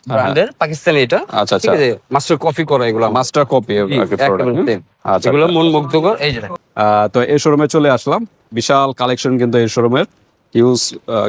ব্র্যান্ডের পাকিস্তানি এটা। আচ্ছা ঠিক আচ্ছা, আছে, মাস্টার কপি করা এগুলো মাস্টার কপি আচ্ছা এগুলো আচ্ছা। মন মুগ্ধকর। এই যে দেখেন, তো এই শোরুমে চলে আসলাম, বিশাল কালেকশন কিন্তু এই শোরুমের, হিউজ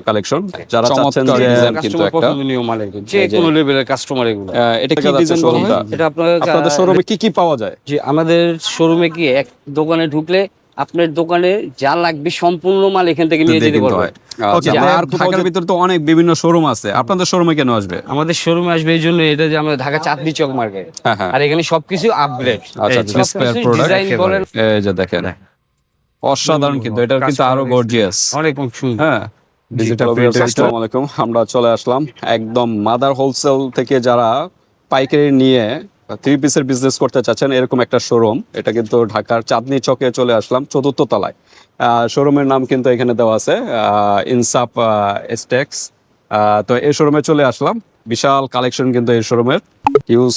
কালেকশন। যারা চাচ্ছেন যে ডিজাইন কিন্তু কাস্টমার একটা পছন্দনীয় মাল এগুলো, যে কোনো লেভেলের কাস্টমার এগুলো। এটা কি ডিজাইন বলা হয়? এটা আপনাদের শোরুমে কি কি পাওয়া যায়? যে আমাদের শোরুমে কি এক দোকানে ঢুকলে আপনার দোকানে যা লাগবে সম্পূর্ণ মাল এখান থেকে নিয়ে যেতে কিন্তু পারবেন। হয়। ওকে, আর ঢাকার ভিতরে তো অনেক বিভিন্ন শোরুম আছে, আপনাদের শোরুমে কেন আসবে? আমাদের শোরুমে আসবে এই জন্য, এটা যে আমরা ঢাকা চাঁদনী চক মার্কেট, হ্যাঁ হ্যাঁ, আর এখানে সবকিছু আপগ্রেড। আচ্ছা আচ্ছা, স্পেয়ার প্রোডাক্ট ডিজাইন বলেন, এই যে দেখেন, অসাধারণ কিন্তু, এটা কিন্তু আরো গর্জিয়াস। অনেক সুন্দর। হ্যাঁ, ডিজিটাল প্রিন্টের। আসসালামু আলাইকুম, আমরা চলে আসলাম একদম মাদার হোলসেল থেকে, যারা পাইকারি নিয়ে থ্রি পিসের বিজনেস করতে চাচ্ছেন এরকম একটা শোরুম। এটা কিন্তু ঢাকার চাঁদনী চকে চলে আসলাম, 4th তলায়। শোরুমের নাম কিন্তু এখানে দেওয়া আছে, ইনসাফ এস্টেক্স। তো এই শোরুমে চলে আসলাম, বিশাল কালেকশন কিন্তু এই শোরুমের, হিউজ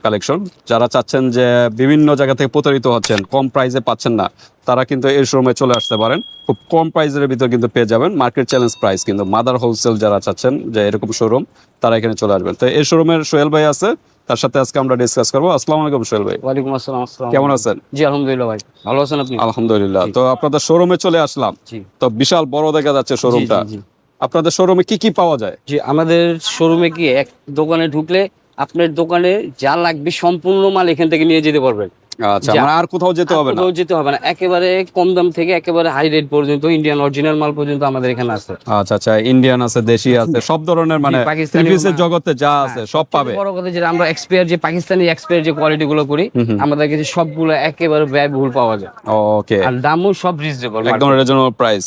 কালেকশন। যারা চাচ্ছেন যে বিভিন্ন জায়গা থেকে প্রতারিত হচ্ছেন, কম প্রাইসে পাচ্ছেন না, তারা কিন্তু এই শোরুমে চলে আসতে পারেন। খুব কম প্রাইসের ভিতর কিন্তু পেয়ে যাবেন, মার্কেট চ্যালেঞ্জ প্রাইস কিন্তু। মাদার হোলসেল যারা চাচ্ছেন যে এরকম শোরুম, তারা এখানে চলে আসবেন। তো এই শোরুমের সোহেল ভাই আছে, তার সাথে আজকে আমরা ডিসকাস করবো। আসসালামু আলাইকুম সোহেল ভাই। ওয়ালাইকুম আসসালাম। কেমন আছেন? জি আলহামদুলিল্লাহ ভাই, ভালো আছেন আপনি? আলহামদুলিল্লাহ। তো আপনাদের শোরুমে চলে আসলাম, জি তো বিশাল বড় দেখা যাচ্ছে শোরুমটা। জি। আপনাদের শোরুমে কি কি পাওয়া যায়? জি আমাদের শোরুমে কি এক দোকানে ঢুকলে আপনার দোকানে যা লাগবে সম্পূর্ণ মাল এখান থেকে নিয়ে যেতে পারবেন। আচ্ছা, মানে আর কোথাও যেতে হবে না? কোথাও যেতে হবে না, একেবারে কম দাম থেকে একেবারে হাই রেট পর্যন্ত, ইন্ডিয়ান অরিজিনাল মাল পর্যন্ত আমাদের এখানে আছে। আচ্ছা আচ্ছা, ইন্ডিয়ান আছে, দেশি আছে, সব ধরনের, মানে পাকিস্তানি থ্রি পিসের জগতে যা আছে সব পাবে। বড় কথা যেটা আমরা এক্সপায়ার, যে পাকিস্তানি এক্সপায়ার যে কোয়ালিটি গুলো করি, আমাদের কাছে সবগুলো একেবারে ব্যয়বহুল পাওয়া যায়। ওকে, আর দামও সব রিজনেবল, একদম রিজনেবল প্রাইস।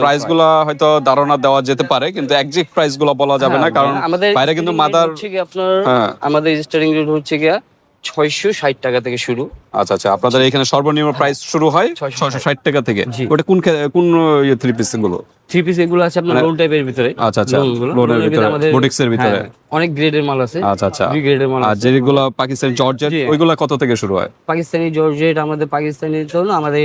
প্রাইস গুলো হয়তো ধারণা দেওয়া যেতে পারে, কিন্তু এক্সাক্ট প্রাইস গুলো বলা যাবে না, কারণ আমাদের বাইরে কিন্তু মাদার হচ্ছে কি আপনার, আমাদের স্টার্টিং রেট হচ্ছে কি 660 টাকা থেকে শুরু। আচ্ছা আচ্ছা, আপনাদের এখানে সর্বনিম্ন প্রাইস শুরু হয় 660 টাকা থেকে। ওটা কোন কোন থ্রি পিস গুলো? থ্রি পিস এগুলো আছে আপনার লোন টাইপের ভিতরে। আচ্ছা আচ্ছা, লোনের ভিতরে, বুটিক্সের ভিতরে অনেক গ্রেডের মাল আছে। আচ্ছা আচ্ছা, দুই গ্রেডের মাল আর আছে। যেগুলো পাকিস্তানি জর্জেট, ওইগুলো কত থেকে শুরু হয়? পাকিস্তানি জর্জেট আমাদের, পাকিস্তানি তো না, আমাদের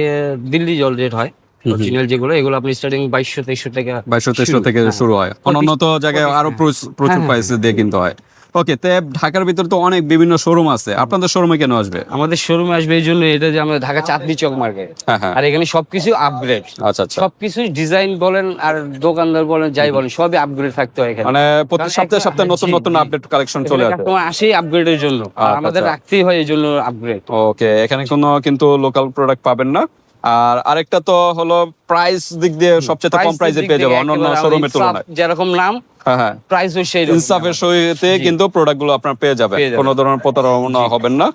দিল্লি জর্জেট হয় অরিজিনাল যেগুলো, এগুলো আপনি স্টার্টিং 2200-2300 টাকা, 2200-2300 থেকে শুরু হয়। অন্যান্য তো জায়গায় আরো প্রচুর প্রাইসে দিয়ে কিনতে হয়। ওকে, তো ঢাকার ভিতরে তো অনেক বিভিন্ন শোরুম আছে, আপনাদের শোরুমে কেন আসবে? আমাদের শোরুমে আসবে এই জন্য, এটা যে আমরা ঢাকা চাঁদনী চক মার্কেট, আর এখানে সবকিছু আপগ্রেড। আচ্ছা আচ্ছা, সবকিছু ডিজাইন বলেন আর দোকানদার বলেন যাই বলেন, সবই আপগ্রেড থাকতে হয় এখানে। মানে প্রতি সপ্তাহে সপ্তাহে নতুন নতুন আপডেট কালেকশন চলে আসে। তোমার আসেই আপগ্রেডের জন্য, আর আমাদের রাখতেই হয় এই জন্য আপগ্রেড। ওকে, এখানে কোনো কিন্তু লোকাল প্রোডাক্ট পাবেন না। আর আরেকটা তো হলো প্রাইস দিক দিয়ে সবচেয়ে কম প্রাইসে পেয়ে যাবে অন্যান্য শোরুমের তুলনায়। যেরকম নাম, হ্যাঁ, প্রাইস ওই সেই রকম। ইনসাফের সহিতে কিন্তু প্রোডাক্ট গুলো আপনারা পেয়ে যাবেন, কোনো ধরনের প্রতারণা হবেন না।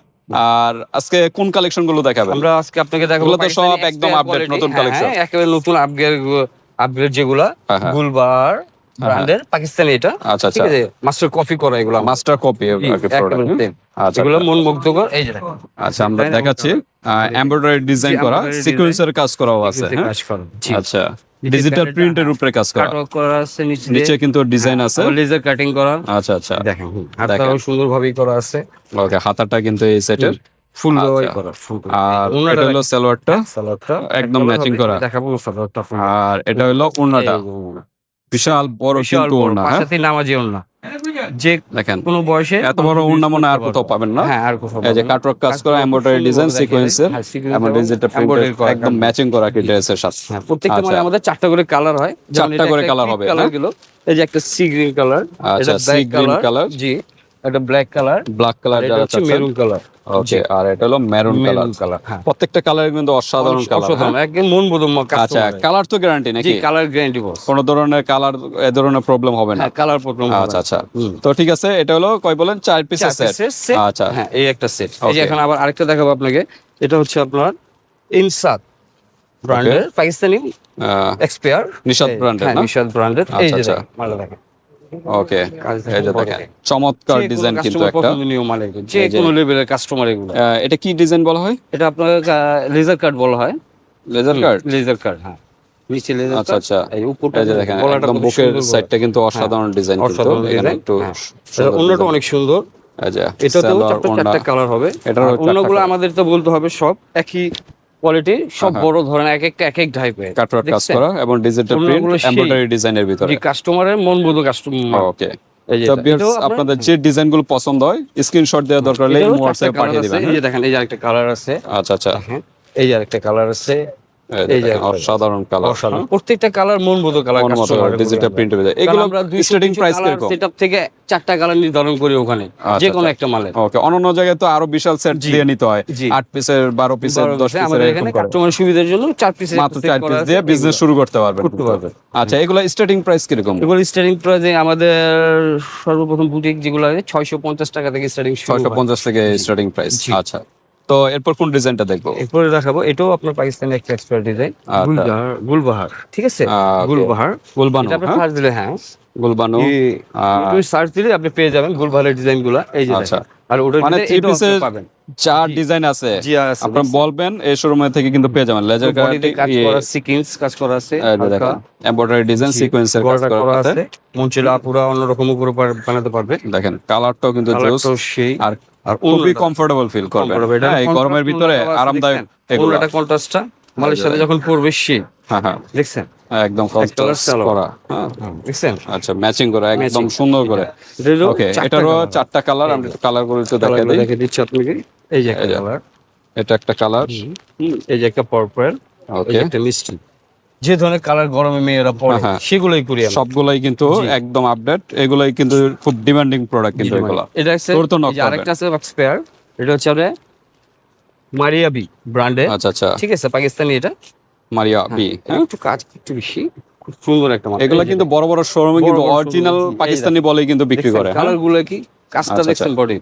আর আজকে কোন কালেকশন গুলো দেখাবেন? আমরা আজকে আপনাকে দেখাবো তো সব একদম আপডেট নতুন কালেকশন, একেবারে নতুন আপগ্রেড যেগুলা, গুলবার ব্র্যান্ডের পাকিস্তানি এটা। আচ্ছা আচ্ছা, ঠিক আছে, মাস্টার কপি করা এগুলো, মাস্টার কপি প্রোডাক্ট। আচ্ছা, এগুলো মন মুগ্ধকর। এই যে দেখুন, আচ্ছা আমরা দেখাচ্ছি, এমব্রয়ডারি ডিজাইন করা, সিকোয়েন্সের কাজ করাও আছে। আচ্ছা, ডিজিটাল প্রিন্টের উপরে কাজ করা, কাটওয়ার্ক করা আছে, নিচে কিন্তু ডিজাইন আছে, লেজার কাটিং করা। আচ্ছা আচ্ছা, দেখেন হাতটাও সুন্দরভাবেই করা আছে। ওকে, হাতাটা কিন্তু এই সেটের ফুল গলায় করা, আর এটা হলো সালোয়ারটা একদম ম্যাচিং করা। দেখাবো সালোয়ারটা। আর এটা হলো ওড়নাটা, বিশাল বড় কিন্তু ওড়না, পাশাতে নামাজি ওড়না, যে দেখেন কোনো বয়সে এত বড় ওড়না মনে আর কোথাও পাবেন না। হ্যাঁ, আর কোথাও এই যে কাটওয়ার্ক কাজ করা, এমব্রয়ডারি ডিজাইন, সিকোয়েন্সের, এবং ডিজিটাল প্রিন্ট একদম ম্যাচিং করা কি ড্রেসের সাথে। প্রত্যেকটা মানে আমাদের 4টা করে কালার হয়, 4টা করে কালার হবে। কালার গুলো এই যে একটা সি গ্রিন কালার, আচ্ছা, সি গ্রিন কালার, জি, একটা ব্ল্যাক কালার, ব্ল্যাক কালার, এটা হচ্ছে মেরুন কালার। ওকে, আর এটা হলো মেরুন কালার। প্রত্যেকটা কালার কিন্তু অসাধারণ কালার, একদম মন বোধক। আচ্ছা, কালার তো গ্যারান্টি নাকি? কালার গ্যারান্টি বস, কোন ধরনের কালার এ ধরনের প্রবলেম হবে না? Colour problem. আচ্ছা আচ্ছা, তো ঠিক আছে, এটা হলো কয় বলেন, 4 পিসের সেট। আচ্ছা, হ্যাঁ, এই একটা সেট। এই যে এখন আবার আরেকটা দেখাবো আপনাকে, এটা হচ্ছে আপনার ইনসাদ ব্র্যান্ডের পাকিস্তানি এক্সপায়ার, নিশাদ ব্র্যান্ডের না? নিশাদ ব্র্যান্ডের। এই যে মাল দেখেন, ওকে, এই যে দেখেন চমৎকার ডিজাইন কিন্তু একটা, পছন্দনীয় মাল এগুলো, যে কোনো লেভেলের কাস্টমার এগুলো। এটা কি ডিজাইন বলা হয়? এটা আপনার লেজার কাট বলা হয়। লেজার কাট, লেজার কাট, হ্যাঁ, নিচে লেজার কাট। আচ্ছা আচ্ছা, এই উপরটা এই যে দেখেন একদম বুকের সাইডটা কিন্তু অসাধারণ ডিজাইন, কিন্তু এখানে একটু অন্যটা অনেক সুন্দর। এই যে এটাতেও চারটা কালার হবে। অন্যগুলো আমাদের তো বলতে হবে সব একই কোয়ালিটি, সব বড় ধরনের, এক একটা এক এক টাইপের কাটওয়ার্ক কাজ করা এবং ডিজিটাল প্রিন্ট এমব্রয়ডারি ডিজাইনের ভিতরে। কাস্টমারের মন বোধ কাস্টমার। ওকে, এই যে তো এটা। ভিউয়ার্স এটাও আপনার- আপনাদের যে ডিজাইনগুলো পছন্দ হয় স্ক্রিনশট দেওয়া দরকার হলে এটারও হোয়াটসঅ্যাপে চারটা পাঠিয়ে colour দিবেন। আছে। এই যে দেখেন, এই যে আরেকটা কালার আছে, আচ্ছা আচ্ছা, দেখেন এই যে আরেকটা কালার আছে, এই যে একটা অসাধারণ কালার, অসাধারণ। প্রত্যেকটা কালার মন মতো কালার, ডিজিটাল প্রিন্ট হবে। এগুলো স্টার্টিং প্রাইস কিরকম? সেটআপ থেকে চারটা কালার নির্ধারণ করি ওখানে, যে কোনো একটা মালের। ওকে, অন্যান্য জায়গায় তো আরো বিশাল সেট দিয়ে নিতে হয়, জি। 8 পিসের 12 পিসের 10 পিসের আমাদের এরকম এখানে করে। কাস্টমার সুবিধার জন্য 4 পিসের মাত্র 4 পিস দিয়ে বিজনেস শুরু করতে পারবেন। আচ্ছা, এগুলো স্টার্টিং প্রাইস কিরকম? এগুলো স্টার্টিং প্রাইসে আমাদের সর্বপ্রথম বুটিক যেগুলো আছে 650 টাকা থেকে স্টার্টিং, 650 থেকে স্টার্টিং প্রাইস। আচ্ছা, তো এরপর কোন ডিজাইনটা দেখবো? এরপরে দেখাবো, এটাও আপনার পাকিস্তানি একটা এক্সপার্ট ডিজাইন, গুলবাহার, ঠিক আছে, গুলবাহার, গুলবানো, এটা আপনি সার্চ দিলে, হ্যাঁ গুলবানো, তুমি সার্চ দিলে আপনি পেয়ে যাবেন গুলবাহারের ডিজাইন গুলা, এই যে আচ্ছা। দেখেন। আর ওটার মানে ভিতরে 3 এটাও আপনি পিসের পাবেন, 4 ডিজাইন আছে, জি আছে, আপনারা বলবেন এই শোরুমে থেকে কিন্তু পেয়ে যাবেন। লেজার বডিতে কাজ করা, সিকোয়েন্স কাজ করা আছে, দেখেন এমব্রয়ডারি ডিজাইন সিকোয়েন্সের কাজ গলাটা করা করা আছে, মনচিলা পুরো অন্যরকম করে বানাতে পারবে। দেখেন কালারটাও কিন্তু জোস, কালারটাও সেই, আর খুবই কমফোর্টেবল ফিল করবেন। হ্যাঁ, এই গরমের ভিতরে আরামদায়ক এগুলো। এটা কন্ট্রাস্টটা মালের সাথে যখন পরবে সেই, হ্যাঁ হ্যাঁ, দেখছেন একদম কন্ট্রাস্ট করা, হ্যাঁ দেখছেন, আচ্ছা, ম্যাচিং করা একদম সুন্দর করে। ওকে, এটারও 4টা কালার, আমরা কালার গুলো একটু দেখাই দিই। দেখে দিচ্ছি আপনাকে, এই যে একটা কালার, এটা একটা কালার, এই যে একটা পার্পল, এই যে একটা মিষ্টি। যে ধরনের কালার গরমে মেয়েরা পরে সেগুলোই করি আমরা। সবগুলাই কিন্তু একদম আপডেট, এগুলাই কিন্তু খুব ডিমান্ডিং প্রোডাক্ট কিন্তু এগুলো। এটা আছে, তোর তো নক এই যে আরেকটা আছে স্পেয়ার, এটা হচ্ছে আপনার মারিয়া বি ব্র্যান্ডে, আচ্ছা আচ্ছা, ঠিক আছে, পাকিস্তানি এটা, মারিয়া বি। একটু কাজ একটু বেশি, খুব সুন্দর একটা মাল। এগুলা কিন্তু বড় বড় শোরুমে কিন্তু অরিজিনাল পাকিস্তানি বলেই কিন্তু বিক্রি করে। কালার গুলো কি কাজটা দেখছেন বডি।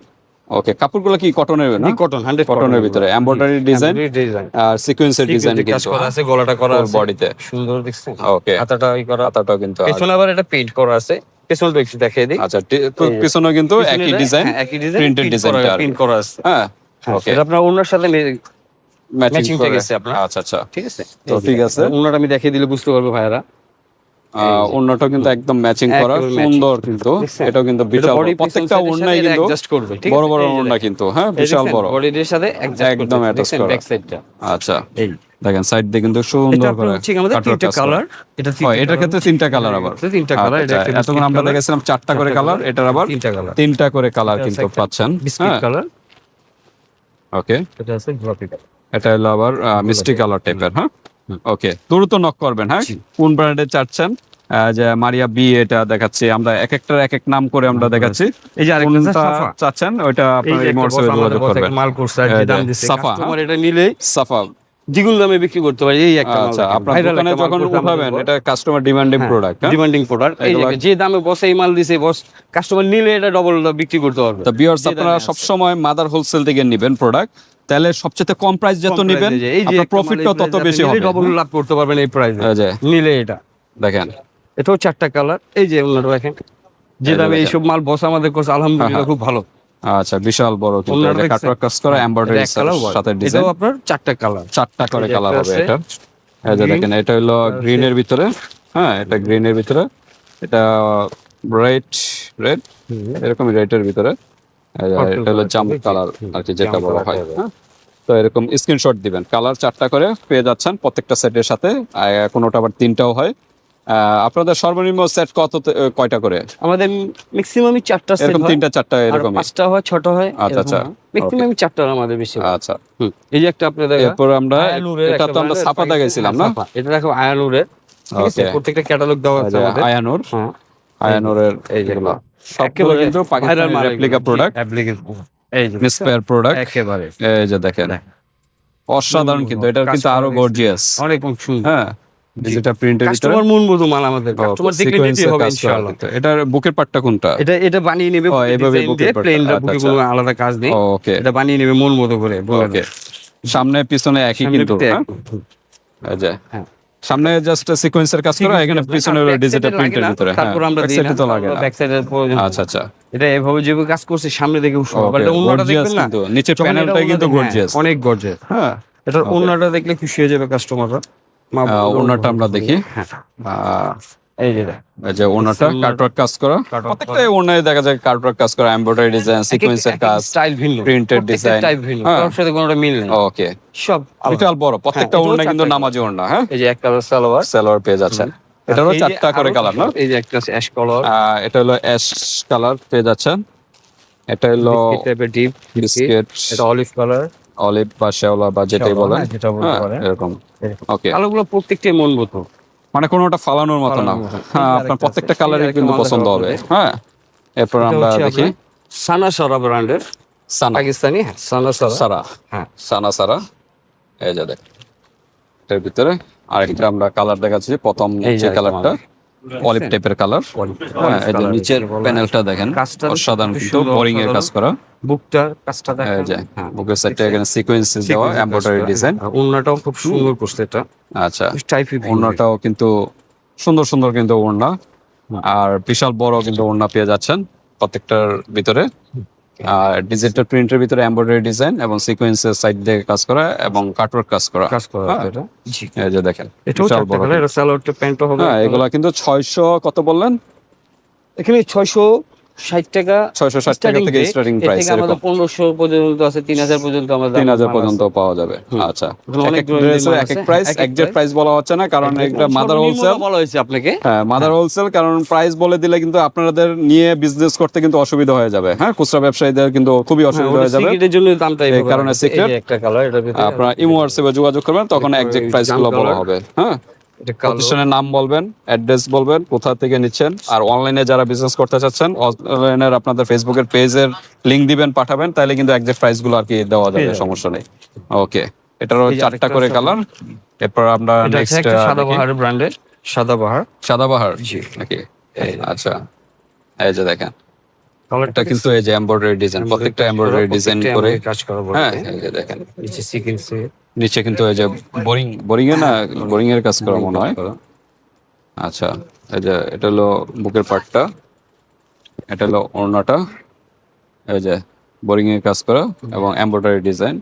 ওকে, কাপড়গুলো কি কটনের না? কটন, 100 কটনের ভিতরে এমব্রয়ডারি ডিজাইন আর সিকোয়েন্সের ডিজাইন কাজ কিন্তু করা আছে, গলাটা করা আছে বডিতে সুন্দর, দেখছেন। ওকে, হাতাটা এই করা, হাতাটাও কিন্তু পেছনে আবার এটা পেইন্ট করা আছে, পেছনটা একটু দেখিয়ে দিই। আচ্ছা, পিছনে কিন্তু একই ডিজাইন, একই ডিজাইন, প্রিন্টেড ডিজাইনটা প্রিন্ট করা আছে, হ্যাঁ। ওকে, এটা আপনার ওনার সাথে ম্যাচিং হয়ে গেছে আপনার। আচ্ছা আচ্ছা, ঠিক আছে, তো ঠিক আছে। ওনাটা আমি দেখিয়ে দিলে বুঝতে পারবে ভাইরা। ওন্নাটা কিন্তু একদম ম্যাচিং করা, সুন্দর কিন্তু। এটাও কিন্তু বিশাল বড়, প্রত্যেকটা ওন্নাই কিন্তু অ্যাডজাস্ট করবে, ঠিক আছে, বড় বড় ওন্না কিন্তু, হ্যাঁ বিশাল বড়, বডির সাথে একদম অ্যাটাচ করা। ব্যাক সাইডটা, আচ্ছা, এই দেখেন সাইড দিয়ে কিন্তু সুন্দর করে হচ্ছে আমাদের তিনটা কালার, এটা এটার ক্ষেত্রে 3টা কালার আবার, তিনটা কালার। এটা একটা এতক্ষণ আমরা দেখেছিলাম 4টা করে কালার, এটার আবার 3টা করে কালার কিন্তু পাচ্ছেন। বিস্কিট কালার, ওকে, এটা আছে গোলাপি কালার, এটা হলো আবার মিষ্টি কালার টাইপের। হ্যাঁ, ওকে, দ্রুত নক করবেন। হ্যাঁ, কোন ব্র্যান্ডের চাচ্ছেন? যে মারিয়া বি এটা দেখাচ্ছি আমরা, এক একটার এক এক নাম করে আমরা দেখাচ্ছি। এই যে আরেকটা কোনটা সাফা চাচ্ছেন ওইটা আপনার এই হোয়াটসঅ্যাপে যোগাযোগ করবেন। মাল কোর্স আর যে দাম দিছে সাফা, কাস্টমার এটা নিলে সাফা দ্বিগুণ দামে বিক্রি করতে পারে। এই একটা মাল, আচ্ছা, আপনার দোকানে যখন উঠাবেন এটা customer demanding product, demanding product. এই যে দামে বস এই মাল দিছে, বস কাস্টমার নিলে এটা ডবল বিক্রি করতে পারবে। তো ভিউয়ার্স, আপনারা সব সময় মাদার হোলসেল থেকে নেবেন প্রোডাক্ট, তাহলে সবচেয়ে কম প্রাইস যত নেবেন আপনার প্রফিটটা তত বেশি হবে, ডবল লাভ করতে পারবেন এই প্রাইসে নিলে। এটা দেখেন, এটাও 4টা কালার, এই যে ওনাটা দেখেন, যে দামে এইসব মাল বস আমাদের কাছে আলহামদুলিল্লাহ খুব ভালো। আচ্ছা, বিশাল বড় কিন্তু এটা কাটওয়ার্ক কাজ করা, এমব্রয়ডারি সাথে ডিজাইন। এটাও আপনার 4টা কালার, 4টা করে কালার হবে এটা। এই যে দেখেন, এটা হলো গ্রিনের ভিতরে, হ্যাঁ এটা গ্রিনের ভিতরে, এটা রেড এরকম রেডের ভিতরে, এটা হলো জাম কালার আর কি যেটা বলা হয়। হ্যাঁ, তো এরকম স্ক্রিনশট দিবেন, কালার 4টা করে পেয়ে যাচ্ছেন প্রত্যেকটা সেটের সাথে, কোনোটা আবার 3টাও হয়। আপনাদের সর্বনিম্ন সেট কয়টা করে? আমাদের ম্যাক্সিমামই 4টা সেট, এরকম 3টা 4টা এরকম, 5টা হয়, 6টা হয়। আচ্ছা আচ্ছা, ম্যাক্সিমাম 4টা আমাদের বেশি। আচ্ছা, এই যে একটা আপনাদের, এরপর আমরা এটা তো আমরা সাফা দেখাইছিলাম না, এটা দেখো আয়ানুরের, ঠিক আছে, প্রত্যেকটা ক্যাটালগ দেওয়া আছে আমাদের। আয়ানুর, আয়ানুরের এইগুলো সবগুলো কিন্তু পাকিস্তানি রেপ্লিকা প্রোডাক্ট, এই যে স্পেয়ার প্রোডাক্ট একেবারে। এই যে দেখেন, অসাধারণ কিন্তু, এটা কিন্তু আরো গর্জিয়াস, অনেক সুন্দর। হ্যাঁ, ডিজিটাল প্রিন্টের ভিতরে কাস্টমার মন মতো মাল আমাদের, কাস্টমার দেখলে নিতে হবে ইনশাআল্লাহ। এটার বুকের পার্টটা কোনটা? এটা বানিয়ে নেবে, এভাবে বুকের পার্ট, প্লেন বুকে কোনো আলাদা কাজ নেই। ওকে, এটা বানিয়ে নেবে মন মতো করে। ওকে, সামনে পিছনে একই কিন্তু, হ্যাঁ এই যে সামনে জাস্ট সিকোয়েন্সের কাজ করা, এখানে পিছনে হলো ডিজিটাল প্রিন্টের ভিতরে। তারপর আমরা ব্যাক সাইডে তো লাগে না, ব্যাক সাইডের প্রয়োজন। আচ্ছা আচ্ছা, এটা এভাবে যেভাবে কাজ করছে সামনে দেখে সুন্দর। এটা ওন্নাটা দেখবেন না, কিন্তু নিচের প্যানেলটা কিন্তু গর্জিয়াস, অনেক গর্জিয়াস। হ্যাঁ, এটার ওন্নাটা দেখলে খুশি হয়ে যাবে কাস্টমাররা। ওন্নাটা আমরা দেখি, এই যে ওন্নাটা কাটওয়ার্ক কাজ করা, প্রত্যেকটা ওন্নায় দেখা যায় কাটওয়ার্ক কাজ করা, এমব্রয়ডারি ডিজাইন, সিকোয়েন্সের কাজ, স্টাইল ভিন্ন, প্রিন্টেড ডিজাইন, টাইপ ভিন্ন, কারোর সাথে কোনোটা মিল নেই। ওকে, সব বিশাল বড় প্রত্যেকটা ওন্না কিন্তু নামাজি ওন্না। হ্যাঁ, এই যে এক কালার সালোয়ার, সালোয়ার পেয়ে যাচ্ছেন। এটারও এই যে 4টা করে আরো কালার না? এই যে একটা অ্যাশ কালার, এটা হলো অ্যাশ কালার পেয়ে যাচ্ছেন। এটা হলো বিস্কিট টাইপের ডিপ বিস্কিট, বিস্কিট, এটা অলিভ কালার, অলিভ বা শ্যাওলা বা যেটাই বলেন, যেটা বলতে হ্যাঁ পারেন। এরকম। ওকে, কালারগুলো প্রত্যেকটাই মন মতো, মানে কোনোটা ফালানোর মতো না। ফালানোর মতো। এই হ্যাঁ, যে আপনার আরেকটা প্রত্যেকটা আছে, এই যে কালারই আরেকটা কিন্তু মাল পছন্দ দেখাবো হবে। আপনাদের। হ্যাঁ, এরপর এটা আমরা হচ্ছে দেখি আপনার সানা সারা ব্র্যান্ডের, সানা পাকিস্তানি। হ্যাঁ, সানা সারা। সারা, হ্যাঁ, সানা সারা। এই যে দেখ, এটার ভিতরে আরেকটা আমরা কালার দেখাচ্ছি। প্রথম এই যে যে আরেকটা কালারটা অলিভ টাইপের কালার। হ্যাঁ, এই যে কালার নিচের প্যানেলটা দেখেন, কাজটা অসাধারণ খুব কিন্তু সুন্দর, বোরিং এর কাজ করা। বুকটার কাজটা এই দেখেন। যে হ্যাঁ, বুকের সাইডটা এখানে সিকোয়েন্স দেওয়া, এমব্রয়ডারি ডিজাইন। ওড়নাটাও খুব সুন্দর করছে এটা, আচ্ছা, টাইপি ওড়নাটাও কিন্তু সুন্দর সুন্দর কিন্তু ওড়না, আর বিশাল বড় কিন্তু ওড়না পেয়ে যাচ্ছেন প্রত্যেকটার ভিতরে। আর ডিজিটাল প্রিন্টের ভিতরে এমব্রয়ডারি ডিজাইন এবং সিকোয়েন্সের সাইড দিয়ে কাজ করা এবং কাটওয়ার্ক কাজ করা। কাজ করা হ্যাঁ, এটা। জি, এই যে দেখেন, এটাও বিশাল চারটা বড় কালার, কিন্তু। এটা সালোয়ারটা প্যান্টও হবে। হ্যাঁ, এগুলা কিন্তু 600 কত বললেন? এখানে 660 টাকা 660 টাকা থেকে স্টার্টিং এর প্রাইস, থেকে আমাদের এরকম 1500 পর্যন্ত আছে, 3000 পর্যন্ত আমাদের 3000 মাল পর্যন্ত আছে। পাওয়া যাবে। আচ্ছা, এখানে এক অনেক এক ধরনের ড্রেসের মাল এক এক আছে, প্রাইস, এক এক একজ্যাক্ট প্রাইস বলা হচ্ছে না, কারণ এটা মাদার সর্বনিম্ন হোলসেল। বলা হয়েছে আপনাকে। হ্যাঁ, মাদার হোলসেল, কারণ প্রাইস বলে দিলে কিন্তু আপনাদের নিয়ে বিজনেস করতে কিন্তু অসুবিধা হয়ে যাবে। হ্যাঁ, খুচরা ব্যবসায়ীদের কিন্তু খুবই অসুবিধা হয়ে যাবে। সিক্রেটের জন্য দামটা এই এইভাবে কারণে রাখা আছে। এই সিক্রেট। যে একটা কালার, এটার ভিতরে আপনারা ইমো হোয়াটসঅ্যাপে যোগাযোগ করবেন, তখন এরপরে একজ্যাক্ট এই প্রাইস গুলো জাম বলা কালার। হবে। হ্যাঁ, এটা কালো, প্রতিষ্ঠানের নাম বলবেন, অ্যাড্রেস বলবেন, কোথা থেকে নিচ্ছেন। আর অনলাইনে যারা বিজনেস করতে চাচ্ছেন, অনলাইনের আপনাদের ফেসবুকের পেজের লিংক দিবেন, পাঠাবেন, তাহলে কিন্তু একজ্যাক্ট প্রাইস গুলো আর কি দেওয়া যাবে, সমস্যা নেই। ওকে, এটারও এই যে 4টা আরেকটা করে আছে কালার। এরপর আমরা এটা হচ্ছে নেক্সট একটা সাদাবাহার ব্র্যান্ডের, সাদাবাহার। সাদাবাহার। জি, নাকি? আচ্ছা, এই যে দেখেন, কালারটা এটা কিন্তু এই যে এমব্রয়ডারি ডিজাইন, প্রত্যেকটা এমব্রয়ডারি ডিজাইন করে। কাজ করা বলে। হ্যাঁ, এই যে দেখেন, এই যে সিকোয়েন্সে নিচে কিন্তু এই যে বোরিং, বোরিং এ না, বোরিং এর কাজ করা মনে হয়। আচ্ছা, এই যে এটা হলো বুকের পার্টটা, এটা হলো ওড়নাটা, এই যে বোরিং এর কাজ করা এবং এমব্রয়ডারি ডিজাইন,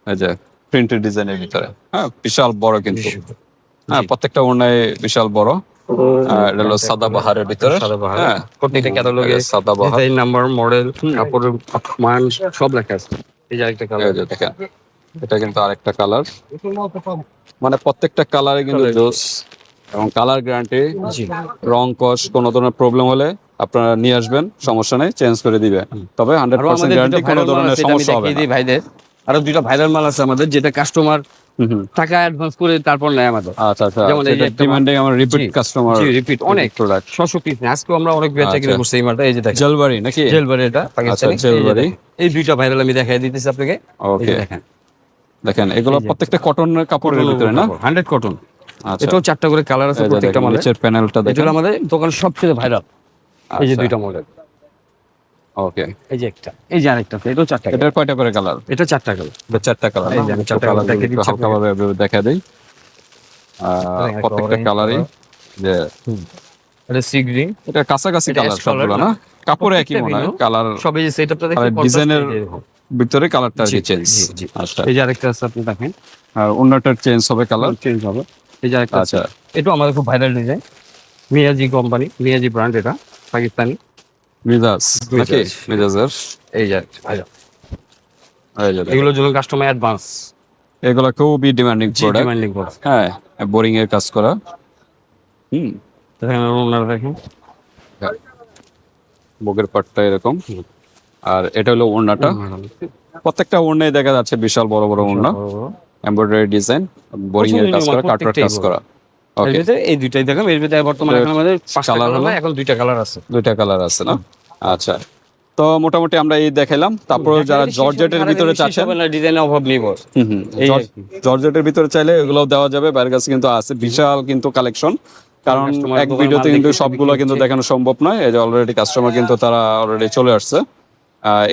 এই যে প্রিন্টেড ডিজাইনের ভিতরে। হ্যাঁ, বিশাল বড় কিন্তু। হ্যাঁ, প্রত্যেকটা ওড়নায় বিশাল বড়। এটা হলো সাদাবাহারের ভিতরে। সাদাবাহার। হ্যাঁ, প্রত্যেকটা ক্যাটালগে এটা সাদাবাহার। ডিজাইন নাম্বার, মডেল, কাপড়ের মান সব লেখা আছে। এই যে আরেকটা এই কালার, যে দেখেন, এটা কিন্তু আরেকটা কালার। মানে প্রত্যেকটা কালারে কিন্তু জোস এবং কালার গ্যারান্টি। জি, রং কস কোনো ধরনের প্রবলেম হলে আপনারা নিয়ে আসবেন, সমস্যা নেই, চেঞ্জ করে দিবে। তবে 100% গ্যারান্টি, কোনো ধরনের সমস্যা হবে না। ভাইদের আরো দুইটা ভাইরাল মাল আছে আমাদের, যেটা কাস্টমার হুম হুম। টাকা অ্যাডভান্স করে তারপর নেয় আমাদের। আচ্ছা আচ্ছা, যেমন এই যে একটা ডিমান্ডিং আমার রিপিট জি, কাস্টমার। জি, রিপিট অনেক প্রোডাক্ট। 600 পিস। আজকে আমরা অনেক বেচা কিনে আচ্ছা। করছি এই মালটা। এই যে দেখেন, জলবারি নাকি? জেলবারি, এটা পাকিস্তানি। আচ্ছা, জেলবারি। এই দুইটা ভাইরাল আমি দেখাই দিতেছি আপনাকে। এই ওকে, যে দেখেন, দেখেন এগুলো প্রত্যেকটা কটনের কাপড়ের ভিতরে না? 100 কটন। আচ্ছা, এটাও 4টা করে কালার আছে এই যে প্রত্যেকটা দেখেন, মালে। নিচের প্যানেলটা এটা দেখেন। হলো আমাদের দোকানের সবচেয়ে ভাইরাল। এই যে আচ্ছা, দুইটা মডেল, ওকে। এই যে একটা, এই যে আরেকটা, এটাও 4টা। এটার কয়টা করে কালার? এটা 4টা কালার। এটা 4টা কালার। এই যে আমি 4টা কালার দেখিয়ে দিচ্ছি হালকা ভাবে দেখা দেই। প্রত্যেকটা কালারই যে এটা সি গ্রিন, এটা কাছাকাছি এটা কালার ash color সবগুলো না? না? কাপড়ে একই মনে হয় কালার, সব এই যে সেটআপটা দেখেন, ডিজাইনের ভিতরে কালারটা জি, চেঞ্জ। জি, জি। আচ্ছা, এই যে আরেকটা আছে, আপনি দেখেন, আর অন্যটার চেঞ্জ হবে কালার। চেঞ্জ হবে। এই যে আরেকটা আছে, আচ্ছা, এটাও আমাদের খুব viral design, Miyaji company, Miyaji brand, এটা পাকিস্তানি। মিজাজ নাকি? মিজাজ। মিজাজের। এই যে ভাইরাল, এই যে দেখেন, এগুলোর জন্য কাস্টমার অ্যাডভান্স, এগুলো খুবই ডিমান্ডিং প্রোডাক্ট। ডিমান্ডিং করে। হ্যাঁ, বোরিং এর কাজ করা। হুম, দেখেন ওনারা, দেখেন বুকের পাটটা এরকম। আর এটা হলো ওড়নাটা। প্রত্যেকটা ওড়নায় দেখা যাচ্ছে বিশাল বড় বড় ওড়না, এমব্রয়ডারি ডিজাইন, বোরিং এর কাজ করা, কাটওয়ার্ক কাজ করা। এর ওকে, ভিতরে এই দুইটাই দেখাম। এর ভিতরে বর্তমানে এখন আমাদের 5টা কালার কালার হলো? এখন 2টা কালার আছে। দুইটা কালার আছে না? আচ্ছা, তো মোটামুটি আমরা এই দেখাইলাম। তারপরে যারা জর্জেটের ভিতরে চাচ্ছেন, ডিজাইনের অভাব নেই বস। হুম হুম, এই আর কি। জর্জেটের ভিতরে চাইলে এগুলো দেওয়া যাবে। বাইরের কাছে কিন্তু আছে বিশাল কিন্তু কালেকশন, কারণ Customer এক দোকানে ভিডিওতে মাল কিন্তু দেখে সবগুলো বিক্রি কিন্তু করছে। দেখানো সম্ভব নয়। এই যে অলরেডি কাস্টমার কিন্তু তারা অলরেডি চলে আসছে।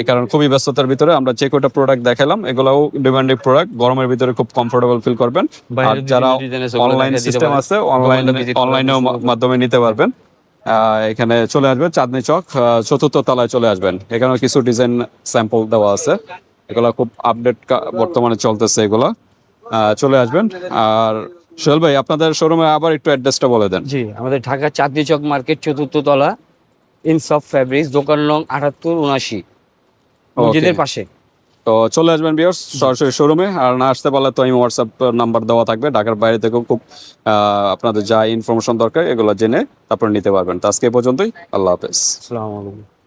এই কারণে খুবই ব্যস্ততার ভিতরে আমরা যে কয়টা প্রোডাক্ট দেখালাম, এগুলোও ডিমান্ডিং প্রোডাক্ট, গরমের ভিতরে খুব কমফোর্টেবল ফিল করবেন। আর বাইরের যারা ডিজাইন আছে, ওগুলো অনলাইন দেখাই দিতে সিস্টেম পারেন। আছে, দোকানে visit করে অনলাইনেও সুন্দর। মাধ্যমে নিতে পারবেন। এখানে চলে আসবেন চাঁদনি চক 4র্থ তলায় চলে আসবেন। এখানে কিছু ডিজাইন স্যাম্পল দেওয়া আছে, এগুলা খুব আপডেট বর্তমানে চলতেছে এগুলা। চলে আসবেন। আর সোহেল ভাই, আপনাদের শোরুমে আবার একটু অ্যাড্রেসটা বলে দেন। জি, আমাদের ঢাকা চাঁদনি চক মার্কেট 4র্থ তলা, ইনসফ ফ্যাব্রিক্স, দোকান নং 7879, মসজিদের পাশে। তো চলে আসবেন ভিউয়ার্স সরাসরি শোরুমে, আর না আসতে পারলে তো আমি হোয়াটসঅ্যাপ নাম্বার দেওয়া থাকবে, ঢাকার বাইরে থেকেও খুব আপনাদের যা ইনফরমেশন দরকার এগুলো জেনে তারপর নিতে পারবেন। তো আজকে এই পর্যন্তই, আল্লাহ হাফেজ। আসসালামু আলাইকুম।